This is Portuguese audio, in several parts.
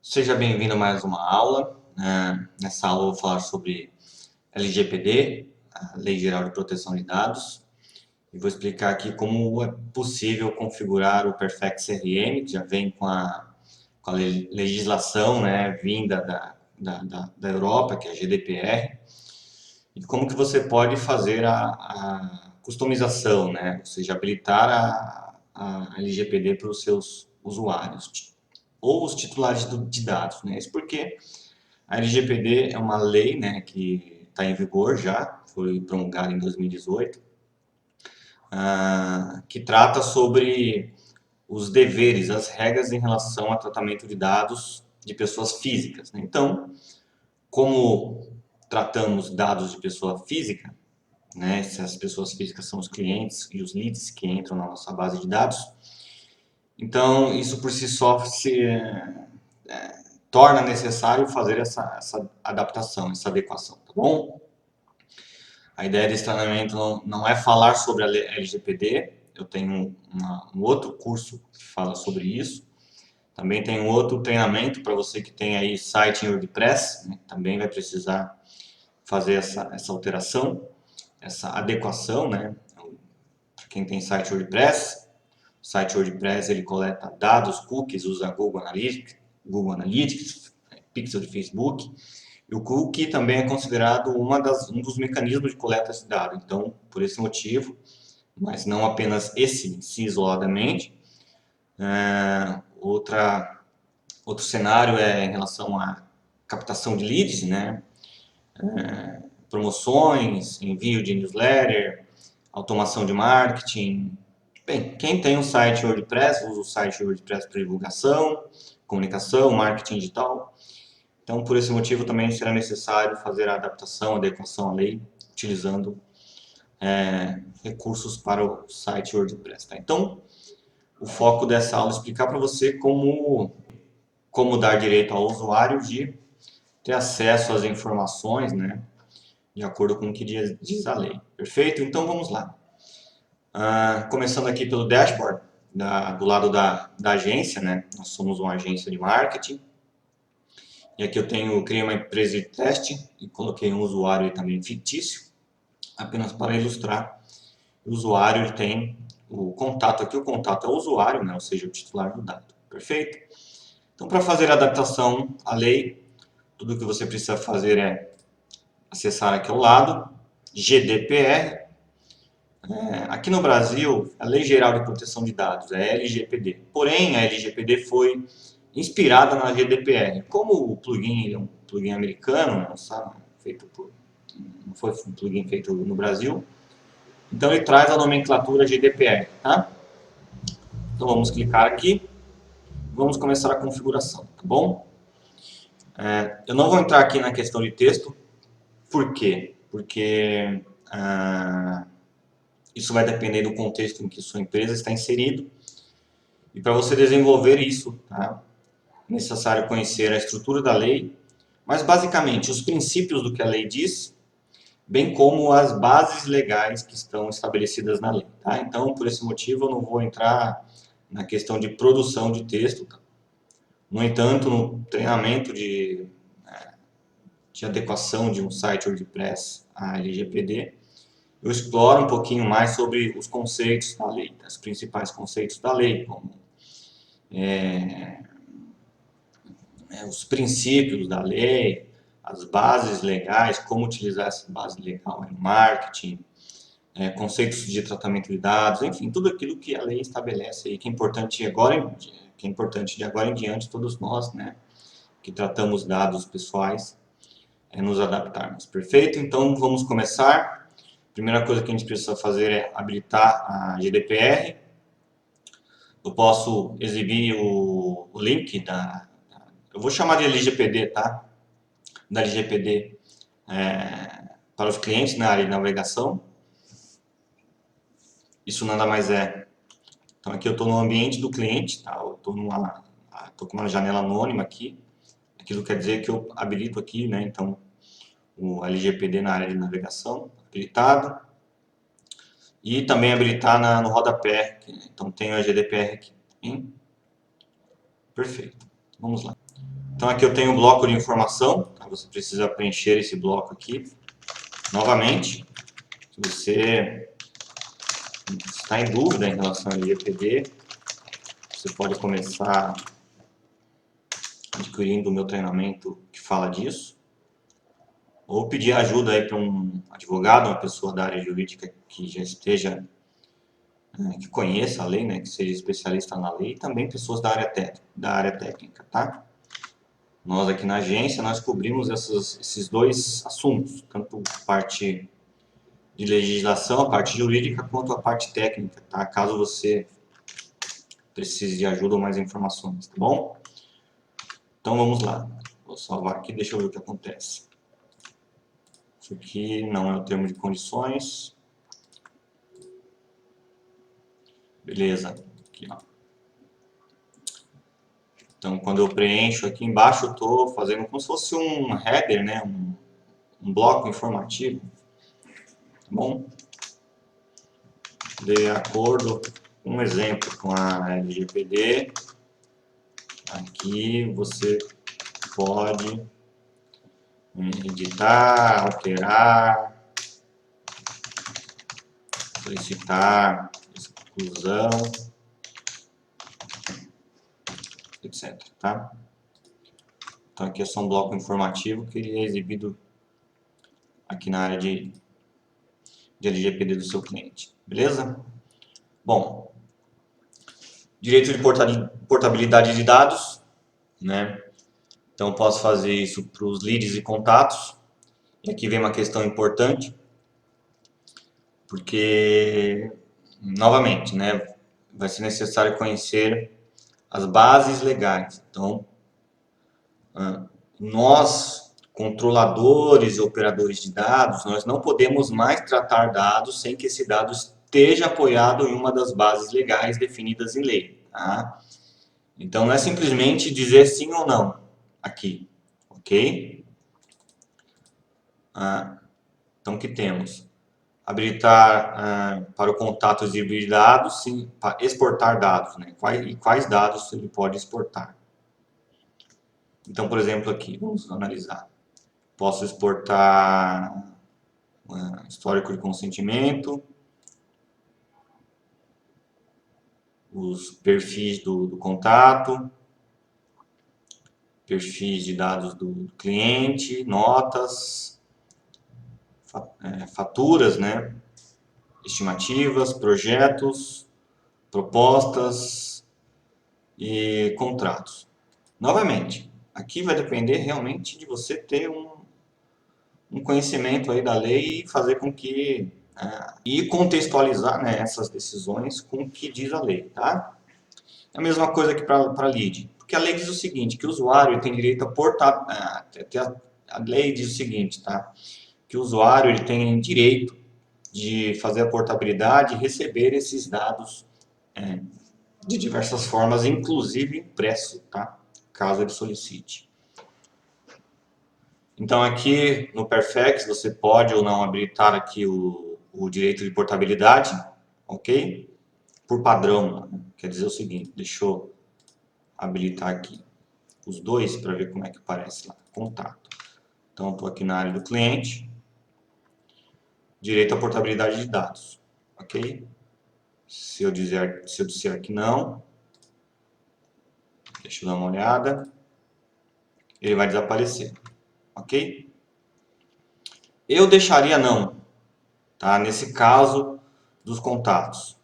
Seja bem-vindo a mais uma aula. Nessa aula eu vou falar sobre LGPD, a Lei Geral de Proteção de Dados, e vou explicar aqui como é possível configurar o Perfect CRM, que já vem com a legislação, né, vinda da Europa, que é a GDPR, e como que você pode fazer a customização, né, ou seja, habilitar a LGPD para os seus usuários ou os titulares de dados, né? Isso porque a LGPD é uma lei, né, que está em vigor já, foi promulgada em 2018, que trata sobre os deveres, as regras em relação ao tratamento de dados de pessoas físicas, né? Então, como tratamos dados de pessoa física, né, se as pessoas físicas são os clientes e os leads que entram na nossa base de dados, então isso por si só torna necessário fazer essa adaptação, essa adequação, tá bom? A ideia desse treinamento não é falar sobre a LGPD, eu tenho um outro curso que fala sobre isso. Também tem um outro treinamento para você que tem aí site em WordPress, né? Também vai precisar fazer essa alteração, essa adequação, né? Para quem tem site WordPress, o site WordPress ele coleta dados, cookies, usa Google Analytics, pixel de Facebook. E o cookie também é considerado um dos mecanismos de coleta de dados. Então, por esse motivo, mas não apenas esse em si isoladamente. Outro cenário é em relação à captação de leads, né? Promoções, envio de newsletter, automação de marketing. Bem, quem tem um site WordPress, usa o site WordPress para divulgação, comunicação, marketing digital. Então, por esse motivo, também será necessário fazer a adaptação, a adequação à lei, utilizando recursos para o site WordPress. Tá? Então, o foco dessa aula é explicar para você como dar direito ao usuário de ter acesso às informações, né, de acordo com o que diz a lei. Perfeito? Então, vamos lá. Começando aqui pelo dashboard, do lado da agência, né, nós somos uma agência de marketing. E aqui criei uma empresa de teste e coloquei um usuário também fictício, apenas para ilustrar. O usuário ele tem o contato aqui, o contato é o usuário, né, ou seja, o titular do dado. Perfeito? Então, para fazer a adaptação à lei, tudo que você precisa fazer é acessar aqui ao lado, GDPR. Aqui no Brasil, a Lei Geral de Proteção de Dados é LGPD. Porém, a LGPD foi inspirada na GDPR. Como o plugin é um plugin americano, não foi um plugin feito no Brasil, então ele traz a nomenclatura GDPR. Tá? Então vamos clicar aqui, vamos começar a configuração, tá bom? Eu não vou entrar aqui na questão de texto, por quê? Porque isso vai depender do contexto em que sua empresa está inserido. E para você desenvolver isso, tá? É necessário conhecer a estrutura da lei, mas basicamente os princípios do que a lei diz, bem como as bases legais que estão estabelecidas na lei. Tá? Então, por esse motivo, eu não vou entrar na questão de produção de texto. Tá? No entanto, no treinamento de adequação de um site WordPress à LGPD, eu exploro um pouquinho mais sobre os conceitos da lei, os principais conceitos da lei, como os princípios da lei, as bases legais, como utilizar essa base legal em marketing, conceitos de tratamento de dados, enfim, tudo aquilo que a lei estabelece aí, que é importante de agora em diante, todos nós, né, que tratamos dados pessoais, nos adaptarmos. Perfeito? Então, vamos começar. Primeira coisa que a gente precisa fazer é habilitar a GDPR. Eu posso exibir o link eu vou chamar de LGPD, tá? Da LGPD para os clientes na área de navegação. Isso nada mais é. Então aqui eu estou no ambiente do cliente, tá? Eu estou com uma janela anônima aqui. Aquilo quer dizer que eu habilito aqui, né? Então o LGPD na área de navegação habilitado. E também habilitar no rodapé. Então tenho a GDPR aqui. Hein? Perfeito. Vamos lá. Então aqui eu tenho um bloco de informação, tá? Você precisa preencher esse bloco aqui. Novamente, se você está em dúvida em relação ao LGPD, você pode começar adquirindo o meu treinamento que fala disso, ou pedir ajuda aí para um advogado, uma pessoa da área jurídica que já esteja, que conheça a lei, né, que seja especialista na lei, e também pessoas da área técnica, tá? Nós aqui na agência, nós cobrimos esses dois assuntos, tanto a parte de legislação, a parte jurídica, quanto a parte técnica, tá? Caso você precise de ajuda ou mais informações, tá bom? Então vamos lá. Vou salvar aqui, deixa eu ver o que acontece. Isso aqui não é o termo de condições. Beleza. Aqui, ó. Então, quando eu preencho aqui embaixo, eu estou fazendo como se fosse um header, né? Um bloco informativo. Tá bom? De acordo com um exemplo com a LGPD, aqui você pode editar, alterar, solicitar exclusão, etc. Tá? Então aqui é só um bloco informativo que é exibido aqui na área de LGPD do seu cliente. Beleza? Bom, direito de portabilidade de dados, né? Então posso fazer isso para os leads e contatos. E aqui vem uma questão importante, porque, novamente, né, vai ser necessário conhecer as bases legais. Então, nós, controladores e operadores de dados, nós não podemos mais tratar dados sem que esse dado esteja apoiado em uma das bases legais definidas em lei. Tá? Então, não é simplesmente dizer sim ou não aqui, ok? Então, o que temos? Habilitar para o contato exibir dados, sim, para exportar dados, né? Quais dados ele pode exportar? Então, por exemplo, aqui, vamos analisar. Posso exportar histórico de consentimento, os perfis do contato, perfis de dados do cliente, notas, faturas, né? Estimativas, projetos, propostas e contratos. Novamente, aqui vai depender realmente de você ter um conhecimento aí da lei e fazer com que e contextualizar, né, essas decisões com o que diz a lei, tá? É a mesma coisa aqui para lead, porque a lei diz o seguinte, que o usuário tem direito a portar, a lei diz o seguinte, tá? Que o usuário ele tem direito de fazer a portabilidade e receber esses dados de diversas formas, inclusive impresso, tá? Caso ele solicite. Então aqui no Perfex você pode ou não habilitar aqui o direito de portabilidade, ok? Por padrão, né? Quer dizer o seguinte, deixa eu habilitar aqui os dois para ver como é que aparece lá, contato. Então estou aqui na área do cliente, direito à portabilidade de dados, ok? Se eu disser que não, deixa eu dar uma olhada, ele vai desaparecer, ok? Eu deixaria não, tá? Nesse caso dos contatos.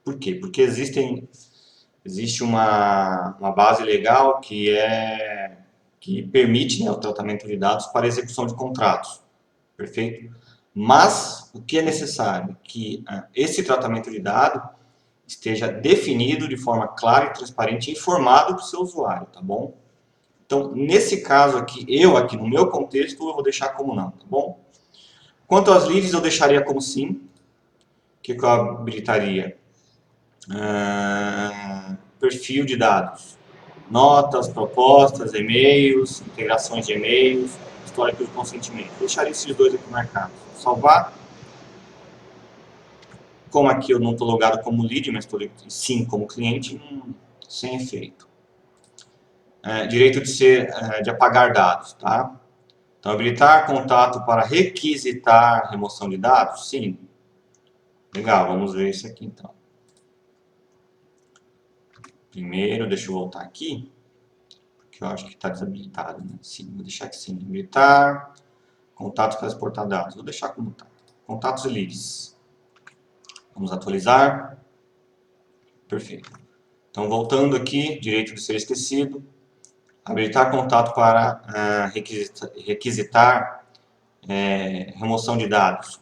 Por quê? Porque existe uma base legal que permite, né, o tratamento de dados para execução de contratos, perfeito? Mas o que é necessário? Que esse tratamento de dados esteja definido de forma clara e transparente e informado para o seu usuário, tá bom? Então, nesse caso aqui, aqui no meu contexto, eu vou deixar como não, tá bom? Quanto às leads, eu deixaria como sim. O que eu habilitaria? Perfil de dados. Notas, propostas, e-mails, integrações de e-mails, histórico de consentimento. Deixaria esses dois aqui marcados. Salvar. Como aqui eu não estou logado como lead, mas estou sim como cliente, sem efeito. direito de apagar dados, tá? Então, habilitar contato para requisitar remoção de dados? Sim. Legal, vamos ver isso aqui então. Primeiro, deixa eu voltar aqui, porque eu acho que está desabilitado, né? Sim, vou deixar aqui sim. Habilitar contatos para exportar dados. Vou deixar como está. Contatos e leads. Vamos atualizar. Perfeito. Então, voltando aqui, direito de ser esquecido. Habilitar contato para requisitar remoção de dados.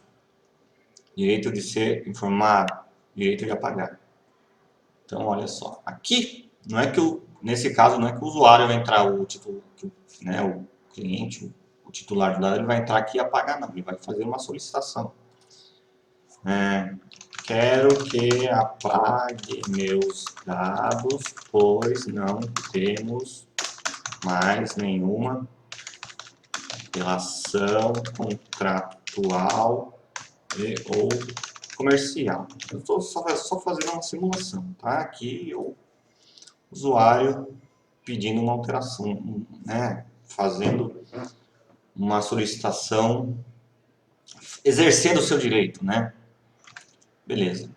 Direito de ser informado. Direito de apagar. Então, olha só. Aqui, não é que nesse caso, não é que o usuário vai entrar, o cliente, o titular do dado, ele vai entrar aqui e apagar, não. Ele vai fazer uma solicitação. Quero que apague meus dados, pois não temos mais nenhuma relação contratual ou comercial. Eu estou só fazendo uma simulação, tá? Aqui o usuário pedindo uma alteração, né? Fazendo uma solicitação, exercendo o seu direito, né? Beleza.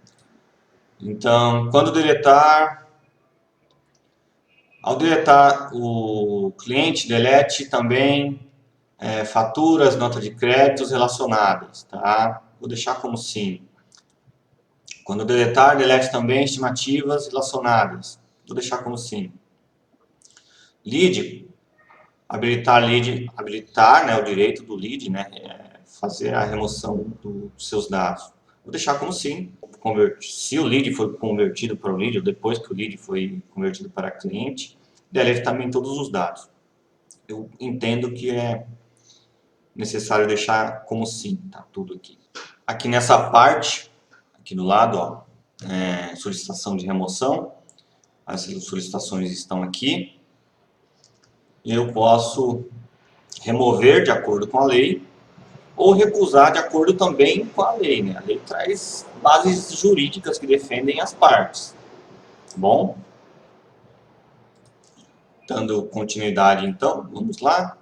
Então, ao deletar o cliente, delete também faturas, nota de créditos relacionadas, tá? Vou deixar como sim. Quando deletar, delete também estimativas relacionadas. Vou deixar como sim. Lead, habilitar, né, o direito do lead, né, fazer a remoção dos seus dados. Vou deixar como sim. Se o lead foi convertido para o lead, ou depois que o lead foi convertido para cliente, delete também todos os dados. Eu entendo que é necessário deixar como sim, tá tudo aqui. Aqui nessa parte, aqui do lado, ó, solicitação de remoção, as solicitações estão aqui. Eu posso remover de acordo com a lei ou recusar de acordo também com a lei, né? A lei traz bases jurídicas que defendem as partes, tá bom? Dando continuidade, então, vamos lá.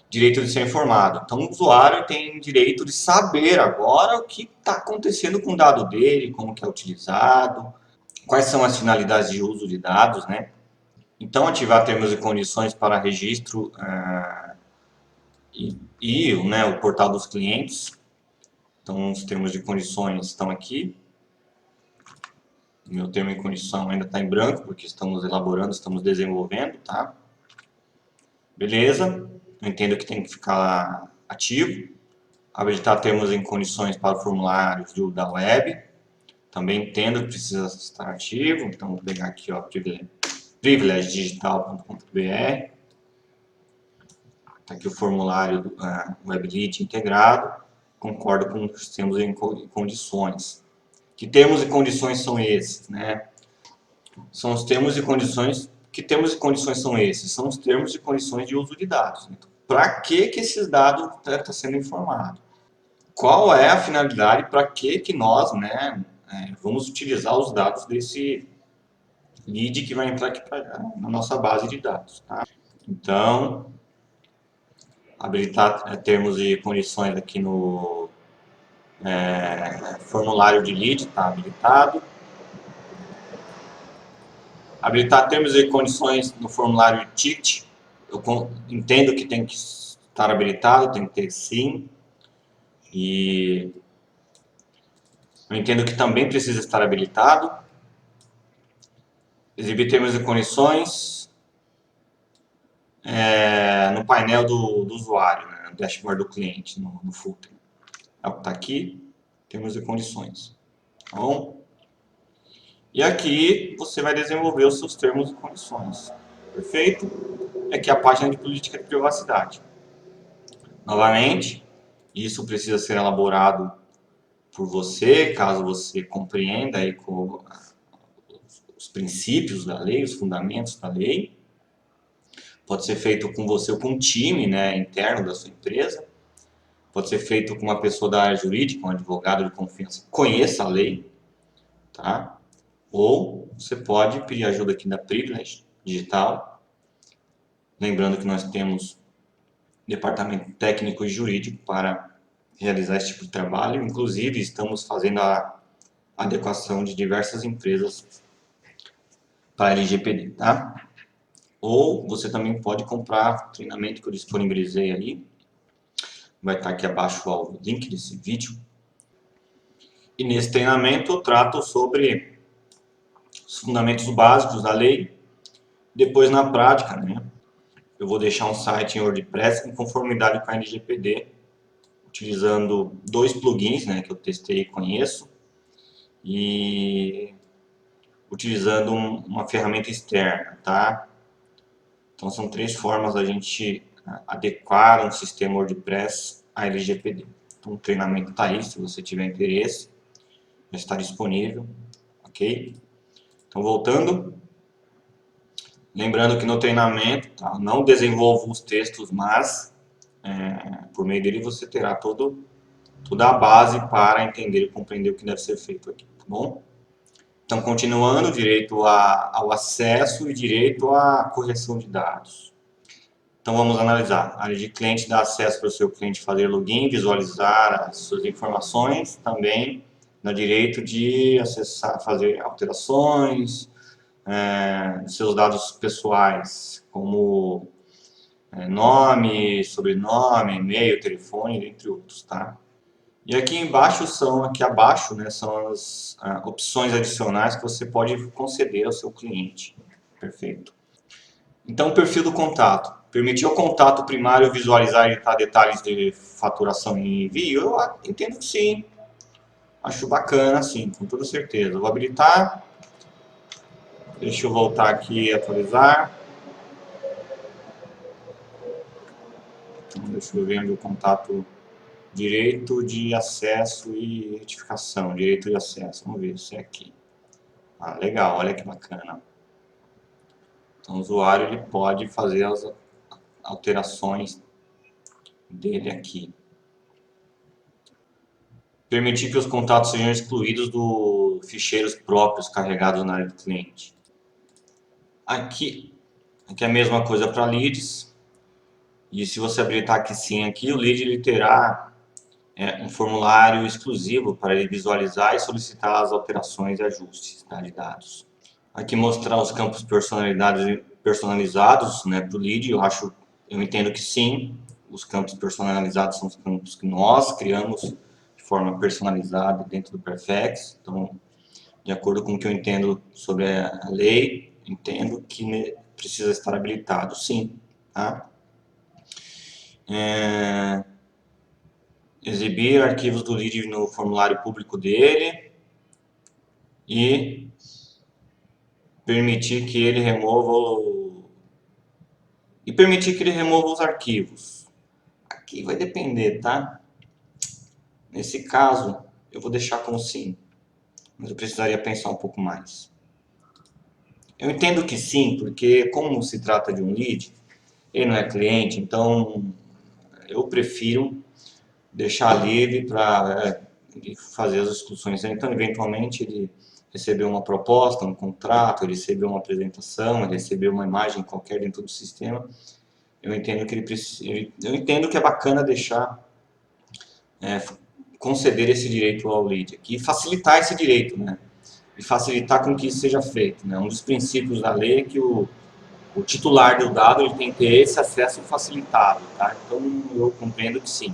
Direito de ser informado. Então, o usuário tem direito de saber agora o que está acontecendo com o dado dele, como que é utilizado, quais são as finalidades de uso de dados, né? Então, ativar termos e condições para registro né, o portal dos clientes. Então, os termos de condições estão aqui. Meu termo e condição ainda está em branco, porque estamos elaborando, estamos desenvolvendo, tá? Beleza. Eu entendo que tem que ficar ativo. Habilitar termos e condições para formulários da web. Também entendo que precisa estar ativo. Então, vou pegar aqui, ó, privilegedigital.com.br. Está aqui o formulário do WebLead integrado. Concordo com os termos e condições. Que termos e condições são esses, né? São os termos e condições. Que termos e condições são esses? São os termos e condições de uso de dados. Então, para que esses dados estão sendo informados? Qual é a finalidade? Para que nós, né, vamos utilizar os dados desse lead que vai entrar aqui na nossa base de dados, tá? Então, habilitar termos e condições aqui no formulário de lead, está habilitado. Habilitar termos e condições no formulário de ticket, eu entendo que tem que estar habilitado, tem que ter sim. E eu entendo que também precisa estar habilitado. Exibir termos e condições no painel do usuário, né, no dashboard do cliente, no footer. É o que está aqui, termos e condições. Tá bom? E aqui você vai desenvolver os seus termos e condições. Perfeito? E aqui a página de política de privacidade. Novamente, isso precisa ser elaborado por você, caso você compreenda aí com os princípios da lei, os fundamentos da lei. Pode ser feito com você ou com um time, né, interno da sua empresa. Pode ser feito com uma pessoa da área jurídica, um advogado de confiança que conheça a lei, tá? Ou você pode pedir ajuda aqui da Privilege Digital Lembrando que nós temos departamento técnico e jurídico para realizar esse tipo de trabalho. Inclusive, estamos fazendo a adequação de diversas empresas para a LGPD, tá? Ou você também pode comprar o treinamento que eu disponibilizei aí. Vai estar aqui abaixo o link desse vídeo. E nesse treinamento eu trato sobre os fundamentos básicos da lei. Depois, na prática, né, eu vou deixar um site em WordPress em conformidade com a LGPD, utilizando 2 plugins, né, que eu testei e conheço, e utilizando uma ferramenta externa, tá? Então são 3 formas da gente adequar um sistema WordPress à LGPD. Então o treinamento está aí, se você tiver interesse, já está disponível, ok? Então voltando, lembrando que no treinamento, tá, não desenvolvo os textos, mas por meio dele você terá toda a base para entender e compreender o que deve ser feito aqui, tá bom? Então, continuando, direito ao acesso e direito à correção de dados. Então, vamos analisar. A área de cliente dá acesso para o seu cliente fazer login, visualizar as suas informações. Também dá direito de acessar, fazer alterações, seus dados pessoais, como nome, sobrenome, e-mail, telefone, entre outros, tá? E aqui embaixo né, são as opções adicionais que você pode conceder ao seu cliente. Perfeito. Então, o perfil do contato. Permitir ao contato primário visualizar e editar detalhes de faturação e envio? Eu entendo que sim. Acho bacana, sim, com toda certeza. Vou habilitar. Deixa eu voltar aqui e atualizar. Então, deixa eu ver onde o contato... Direito de acesso e retificação. Direito de acesso. Vamos ver se é aqui. Ah, legal. Olha que bacana. Então, o usuário ele pode fazer as alterações dele aqui. Permitir que os contatos sejam excluídos dos ficheiros próprios carregados na área do cliente. Aqui é a mesma coisa para leads. E se você habilitar aqui sim, aqui, o lead ele terá um formulário exclusivo para ele visualizar e solicitar as alterações e ajustes, tá, de dados. Aqui mostrar os campos personalizados, né, para o lead. Eu entendo que sim, os campos personalizados são os campos que nós criamos de forma personalizada dentro do Perfex. Então, de acordo com o que eu entendo sobre a lei, entendo que precisa estar habilitado, sim, tá? Exibir arquivos do lead no formulário público dele e permitir que ele remova os arquivos. Aqui vai depender, tá? Nesse caso, eu vou deixar com sim, mas eu precisaria pensar um pouco mais. Eu entendo que sim, porque como se trata de um lead, ele não é cliente, então eu prefiro deixar livre para fazer as discussões. Então, eventualmente, ele recebeu uma proposta, um contrato, ele recebeu uma apresentação, ele recebeu uma imagem qualquer dentro do sistema. Eu entendo que eu entendo que é bacana deixar conceder esse direito ao lead aqui e facilitar esse direito, né? E facilitar com que isso seja feito, né? Um dos princípios da lei é que o titular do dado ele tem que ter esse acesso facilitado, tá? Então eu compreendo que sim.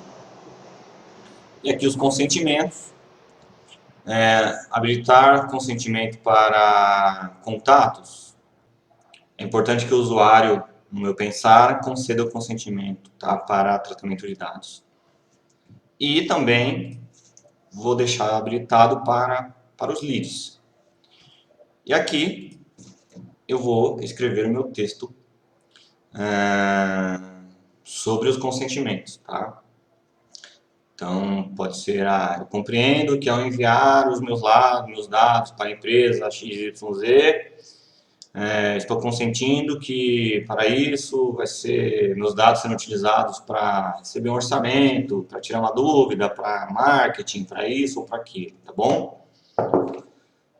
E aqui os consentimentos. Habilitar consentimento para contatos. É importante que o usuário, no meu pensar, conceda o consentimento, tá, para tratamento de dados. E também vou deixar habilitado para os leads. E aqui eu vou escrever o meu texto sobre os consentimentos, tá? Então, pode ser, eu compreendo que ao enviar os meus dados para a empresa XYZ, estou consentindo que para isso meus dados serão utilizados para receber um orçamento, para tirar uma dúvida, para marketing, para isso ou para aquilo, tá bom?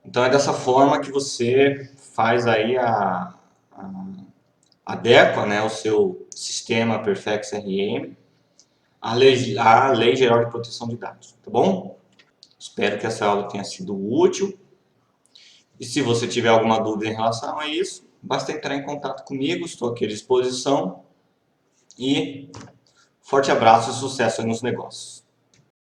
Então é dessa forma que você faz aí a adequa, né, o seu sistema Perfect CRM à Lei Geral de Proteção de Dados, tá bom? Espero que essa aula tenha sido útil. E se você tiver alguma dúvida em relação a isso, basta entrar em contato comigo, estou aqui à disposição. E forte abraço e sucesso aí nos negócios.